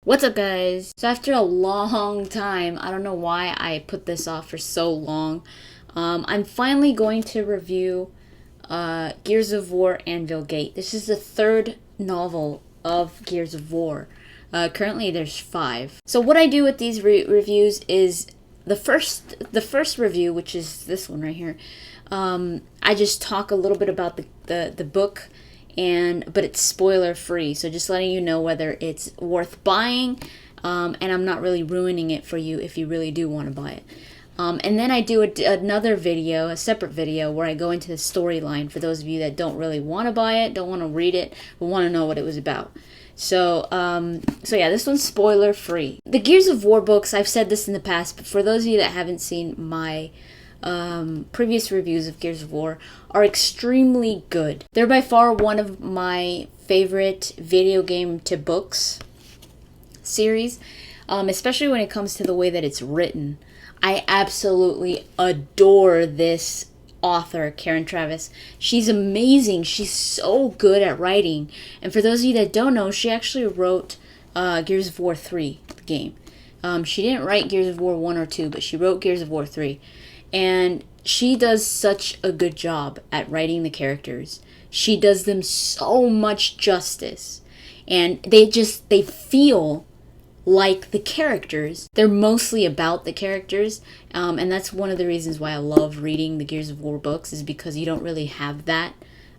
What's up, guys? So after a long time, I don't know why I put this off for so long, I'm finally going to review Gears of War Anvil Gate. This is the third novel of Gears of War. Currently there's 5. So what I do with these reviews is the first review, which is this one right here, I just talk a little bit about the book, but it's spoiler free, so just letting you know whether it's worth buying, and I'm not really ruining it for you if you really do want to buy it. And then I do another video, a separate video, where I go into the storyline for those of you that don't really want to buy it, don't want to read it, but want to know what it was about. So yeah, this one's spoiler free. The Gears of War books, I've said this in the past, but for those of you that haven't seen my previous reviews of Gears of War, are extremely good. They're by far one of my favorite video game to books series, especially when it comes to the way that it's written. I absolutely adore this author, Karen Travis. She's amazing. She's so good at writing. And for those of you that don't know, she actually wrote Gears of War 3, the game. She didn't write Gears of War 1 or 2, but she wrote Gears of War 3. And she does such a good job at writing the characters. She does them so much justice. And they feel like the characters. They're mostly about the characters. And that's one of the reasons why I love reading the Gears of War books, is because you don't really have that.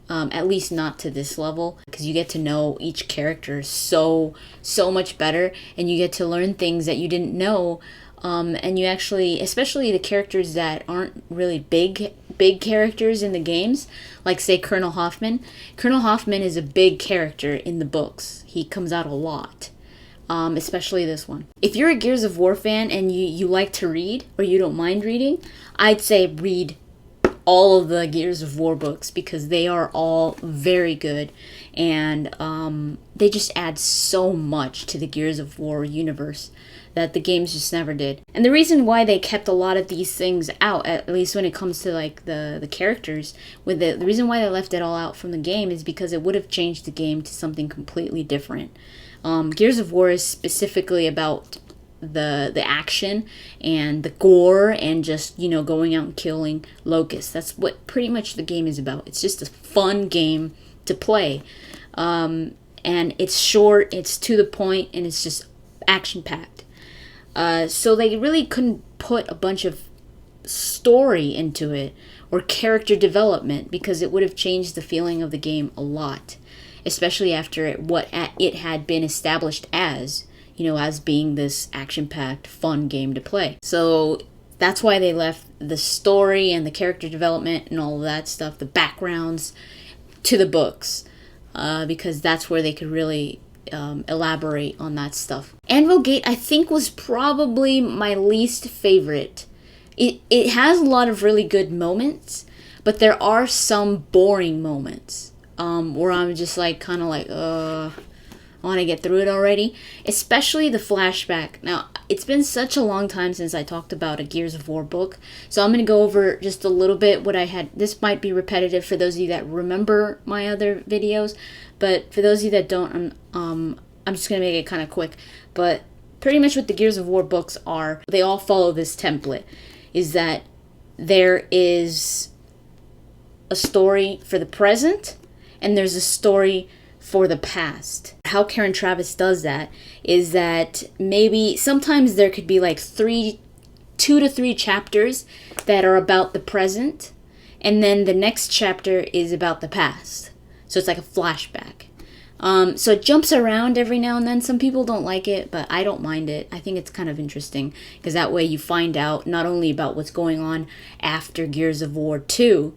At least not to this level, because you get to know each character so much better, and you get to learn things that you didn't know. And you actually, especially the characters that aren't really big characters in the games, like say Colonel Hoffman. Colonel Hoffman is a big character in the books. He comes out a lot, especially this one. If you're a Gears of War fan and you like to read, or you don't mind reading, I'd say read all of the Gears of War books, because they are all very good, and they just add so much to the Gears of War universe that the games just never did. And the reason why they kept a lot of these things out, at least when it comes to like the characters, the reason why they left it all out from the game is because it would have changed the game to something completely different. Gears of War is specifically about the action and the gore, and just, going out and killing locusts. That's what pretty much the game is about. It's just a fun game to play, and it's short, it's to the point, and it's just action packed. So they really couldn't put a bunch of story into it or character development, because it would have changed the feeling of the game a lot, especially after it had been established as being this action-packed, fun game to play. So that's why they left the story and the character development and all of that stuff, the backgrounds, to the books, because that's where they could really elaborate on that stuff. Anvil Gate, I think, was probably my least favorite. It has a lot of really good moments, but there are some boring moments where I'm just I want to get through it already, especially the flashback. Now, it's been such a long time since I talked about a Gears of War book, so I'm going to go over just a little bit what I had. This might be repetitive for those of you that remember my other videos, but for those of you that don't, I'm just going to make it kind of quick. But pretty much what the Gears of War books are, they all follow this template, is that there is a story for the present, and there's a story for the past. How Karen Travis does that is that maybe sometimes there could be like 2 to 3 chapters that are about the present, and then the next chapter is about the past. So it's like a flashback. So it jumps around every now and then. Some people don't like it, but I don't mind it. I think it's kind of interesting, because that way you find out not only about what's going on after Gears of War 2,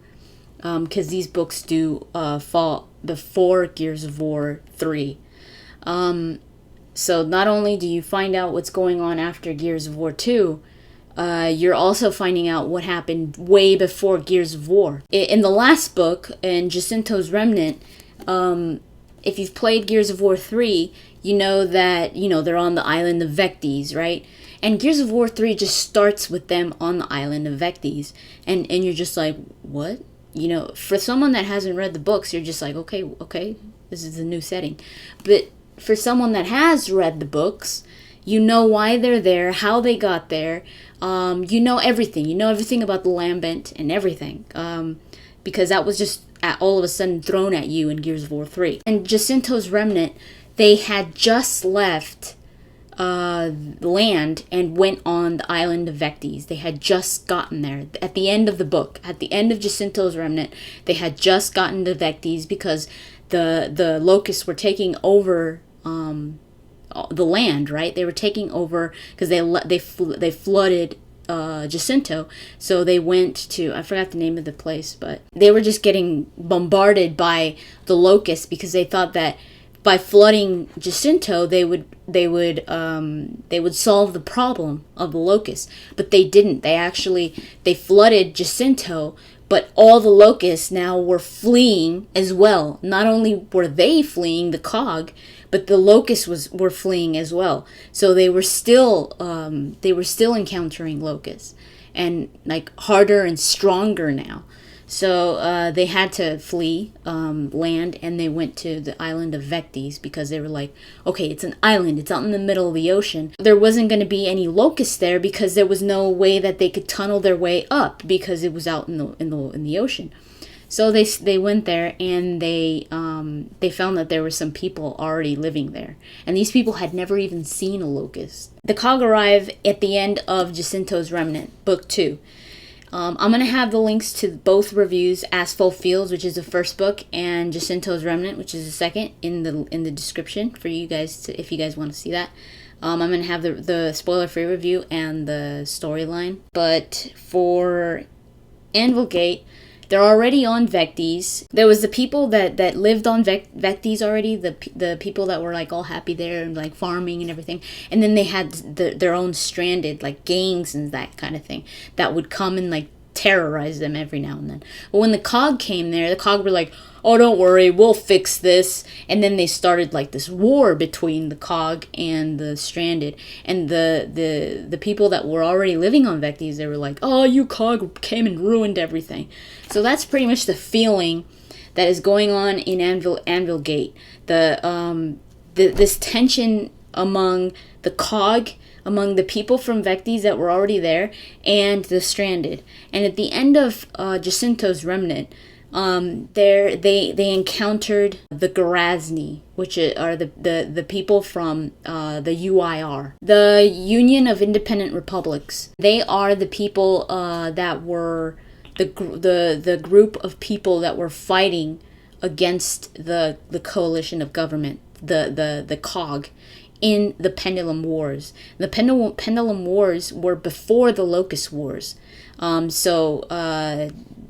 because these books do fall before Gears of War 3. So not only do you find out what's going on after Gears of War 2, you're also finding out what happened way before Gears of War. In the last book, in Jacinto's Remnant, if you've played Gears of War 3, you know that, they're on the island of Vectes, right? And Gears of War 3 just starts with them on the island of Vectes. And you're just like, what? For someone that hasn't read the books, you're just like, okay, this is a new setting. But for someone that has read the books, you know why they're there, how they got there. You know everything. You know everything about the Lambent and everything. Because that was just all of a sudden thrown at you in Gears of War 3. And Jacinto's Remnant, they had just left land and went on the island of Vectes. They had just gotten there. At the end of the book, at the end of Jacinto's Remnant, they had just gotten to Vectes because the locusts were taking over the land, right? They were taking over because they flooded Jacinto, so they went to, I forgot the name of the place, but they were just getting bombarded by the locusts because they thought that by flooding Jacinto they would solve the problem of the locusts, but they didn't. They flooded Jacinto, but all the locusts now were fleeing as well. Not only were they fleeing the cog, but the locusts were fleeing as well. So they were still encountering locusts, and like harder and stronger now. So they had to flee land, and they went to the island of Vectes because they were like, okay, it's an island, it's out in the middle of the ocean. There wasn't going to be any locusts there because there was no way that they could tunnel their way up because it was out in the ocean. So they went there, and they found that there were some people already living there, and these people had never even seen a locust. The cog arrive at the end of Jacinto's Remnant, Book 2. I'm going to have the links to both reviews, Asphalt Fields, which is the first book, and Jacinto's Remnant, which is the second, in the description for you guys if you guys want to see that. I'm going to have the spoiler-free review and the storyline. But for Anvil Gate, they're already on Vectes. There was the people that lived on Vectes already, the people that were like all happy there and like farming and everything. And then they had their own stranded like gangs and that kind of thing that would come and like terrorize them every now and then. But when the cog came there, the cog were like, oh, don't worry, we'll fix this. And then they started like this war between the cog and the stranded. And the people that were already living on Vectes, they were like, oh, you cog came and ruined everything. So that's pretty much the feeling that is going on in Anvil Gate. This tension among the cog, among the people from Vectes that were already there, and the stranded. And at the end of Jacinto's Remnant, they encountered the Garazni, which are the people from the UIR, the Union of Independent Republics. They are the people that were the group of people that were fighting against the coalition of government, the COG, in the Pendulum Wars. The Pendulum Wars were before the Locust Wars, so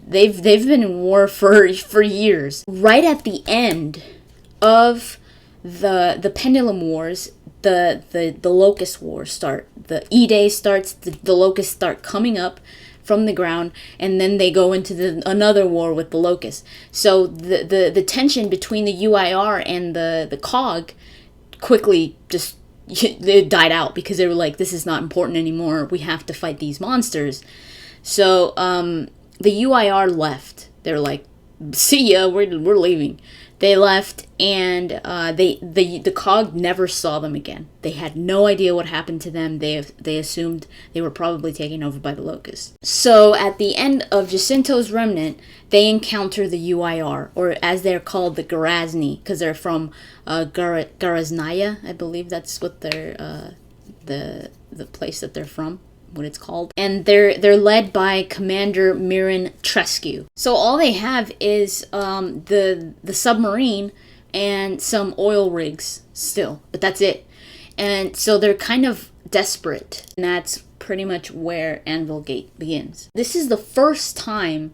they've been in war for years. Right at the end of the Pendulum Wars, the Locust Wars start. The E-Day starts. The Locusts start coming up from the ground, and then they go into another war with the Locusts. So the tension between the UIR and the COG quickly just it died out because they were like, this is not important anymore. We have to fight these monsters. So the UIR left. They're like, see ya, we're leaving. They left, and the COG never saw them again. They had no idea what happened to them. They assumed they were probably taken over by the Locusts. So at the end of Jacinto's Remnant, they encounter the UIR, or as they're called, the Garazni, because they're from Garaznaya, I believe that's what they're the place that they're from, what it's called. And they're led by Commander Miran Trescu. So all they have is the submarine and some oil rigs still, but that's it. And so they're kind of desperate, and that's pretty much where Anvil Gate begins. This is the first time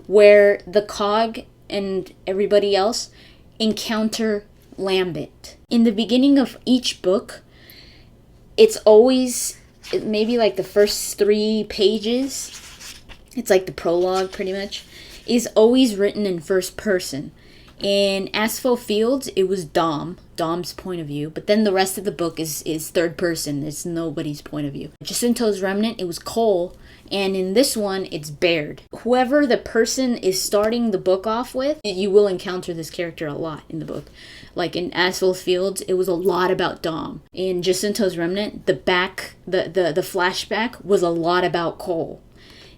where the COG and everybody else encounter Lambent. In the beginning of each book, it's always maybe like the first 3 pages, it's like the prologue pretty much, is always written in first person. In Asphalt Fields, it was Dom's point of view, but then the rest of the book is third person. It's nobody's point of view. Jacinto's Remnant, it was Cole, and in this one, it's Baird. Whoever the person is starting the book off with, you will encounter this character a lot in the book. Like in Asphalt Fields, it was a lot about Dom. In Jacinto's Remnant, the flashback was a lot about Cole.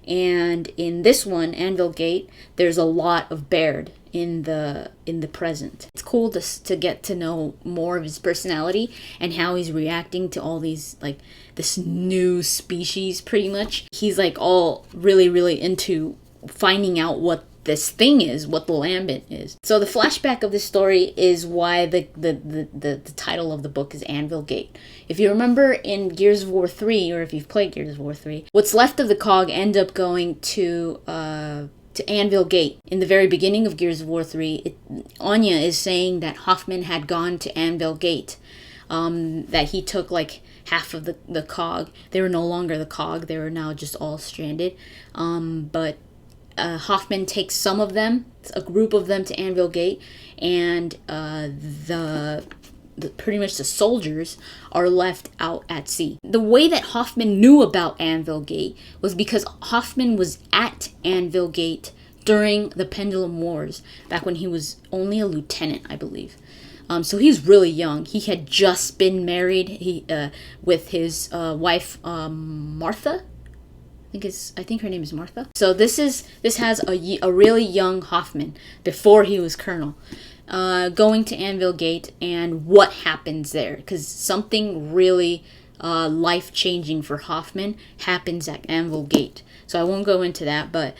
And in this one, Anvil Gate, there's a lot of Baird in the present. It's cool to get to know more of his personality and how he's reacting to all these, like, this new species, pretty much. He's like all really into finding out what this thing is, what the Lambent is. So the flashback of this story is why the title of the book is Anvil Gate. If you remember in Gears of War 3, or if you've played Gears of War 3, what's left of the cog end up going to Anvil Gate. In the very beginning of Gears of War 3, Anya is saying that Hoffman had gone to Anvil Gate, that he took like half of the cog. They were no longer the cog, they were now just all stranded. But Hoffman takes some of them, a group of them, to Anvil Gate, and pretty much the soldiers are left out at sea. The way that Hoffman knew about Anvil Gate was because Hoffman was at Anvil Gate during the Pendulum Wars, back when he was only a lieutenant, I believe. So he's really young. He had just been married with his wife, Martha. I think her name is Martha. So this has a really young Hoffman before he was colonel, going to Anvil Gate, and what happens there, because something really life-changing for Hoffman happens at Anvil Gate. So I won't go into that, but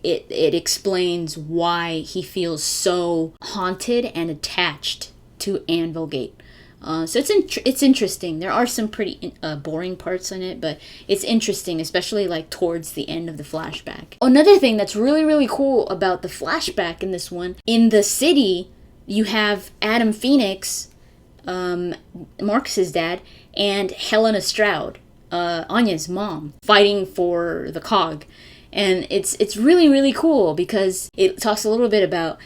it explains why he feels so haunted and attached to Anvil Gate. So it's interesting. There are some pretty boring parts in it, but it's interesting, especially like towards the end of the flashback. Another thing that's really cool about the flashback in this one, in the city, you have Adam Phoenix, Marcus's dad, and Helena Stroud, Anya's mom, fighting for the cog. And it's really cool because it talks a little bit about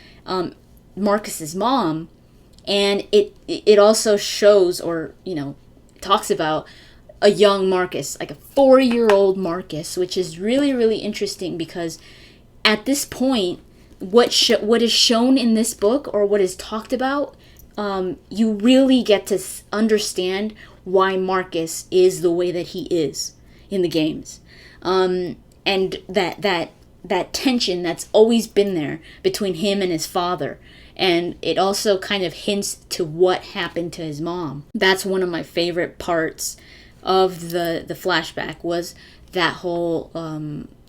Marcus's mom. And it also shows, or, talks about a young Marcus, like a 4-year-old Marcus, which is really interesting because at this point, what is shown in this book, or what is talked about, you really get to understand why Marcus is the way that he is in the games. And that tension that's always been there between him and his father. And it also kind of hints to what happened to his mom. That's one of my favorite parts of the flashback, was that whole,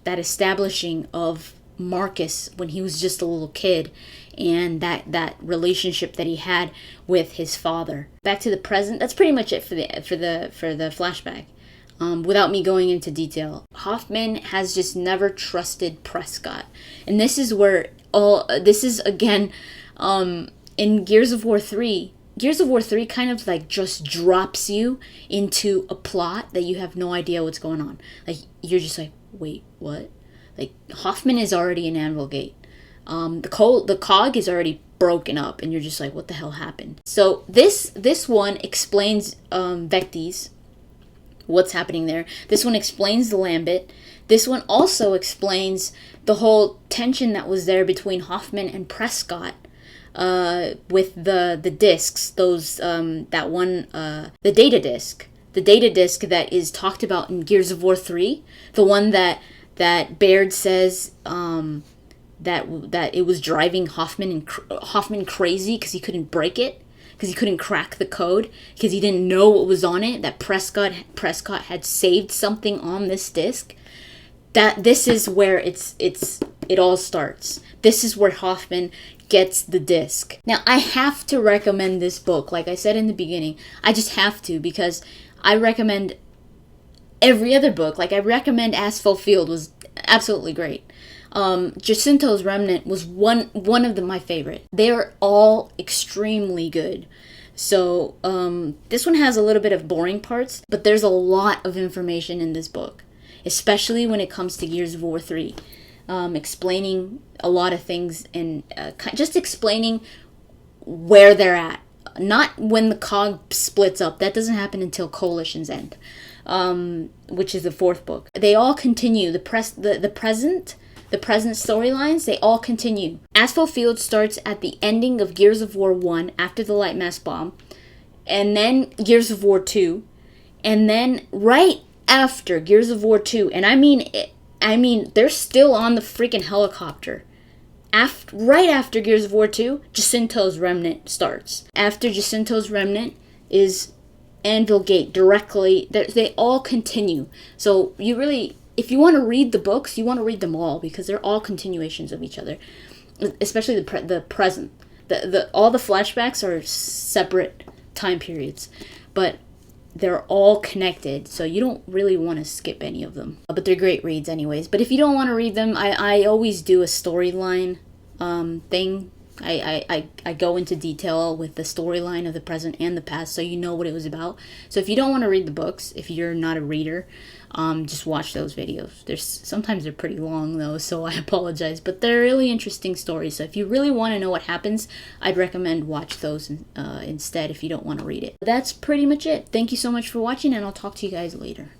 that establishing of Marcus when he was just a little kid, and that relationship that he had with his father. Back to the present, that's pretty much it for the flashback. Without me going into detail, Hoffman has just never trusted Prescott. And this is where again, in Gears of War 3 kind of like just drops you into a plot that you have no idea what's going on. Like, you're just like, wait, what? Like, Hoffman is already in Anvil Gate. The cog is already broken up, and you're just like, what the hell happened? So this one explains Vectis, what's happening there. This one explains the Lambent. This one also explains the whole tension that was there between Hoffman and Prescott, with the discs, those that one, the data disc that is talked about in Gears of War 3, the one that Baird says that it was driving Hoffman crazy because he couldn't break it, because he couldn't crack the code, because he didn't know what was on it, that Prescott had saved something on this disc. That this is where it all starts. This is where Hoffman gets the disc. Now, I have to recommend this book. Like I said in the beginning, I just have to, because I recommend every other book. Like, I recommend Asphalt Field was absolutely great. Jacinto's Remnant was one of my favorite. They are all extremely good. So this one has a little bit of boring parts, but there's a lot of information in this book, especially when it comes to Gears of War 3. explaining a lot of things and just explaining where they're at. Not when the cog splits up. That doesn't happen until Coalition's End, which is the fourth book. They all continue. The present storylines, they all continue. Asphalt Field starts at the ending of Gears of War 1 after the Light Mass Bomb, and then Gears of War 2, and then right after Gears of War 2, and I mean they're still on the freaking helicopter. Right after Gears of War 2, Jacinto's Remnant starts. After Jacinto's Remnant is Anvil Gate directly. They all continue. So you really, if you want to read the books, you want to read them all because they're all continuations of each other. Especially the present. All the flashbacks are separate time periods, but they're all connected, so you don't really want to skip any of them. But they're great reads anyways. But if you don't want to read them, I always do a storyline thing. I go into detail with the storyline of the present and the past, so you know what it was about. So if you don't want to read the books, if you're not a reader, just watch those videos. Sometimes they're pretty long though, so I apologize, but they're really interesting stories. So if you really want to know what happens, I'd recommend watch those instead if you don't want to read it. That's pretty much it. Thank you so much for watching, and I'll talk to you guys later.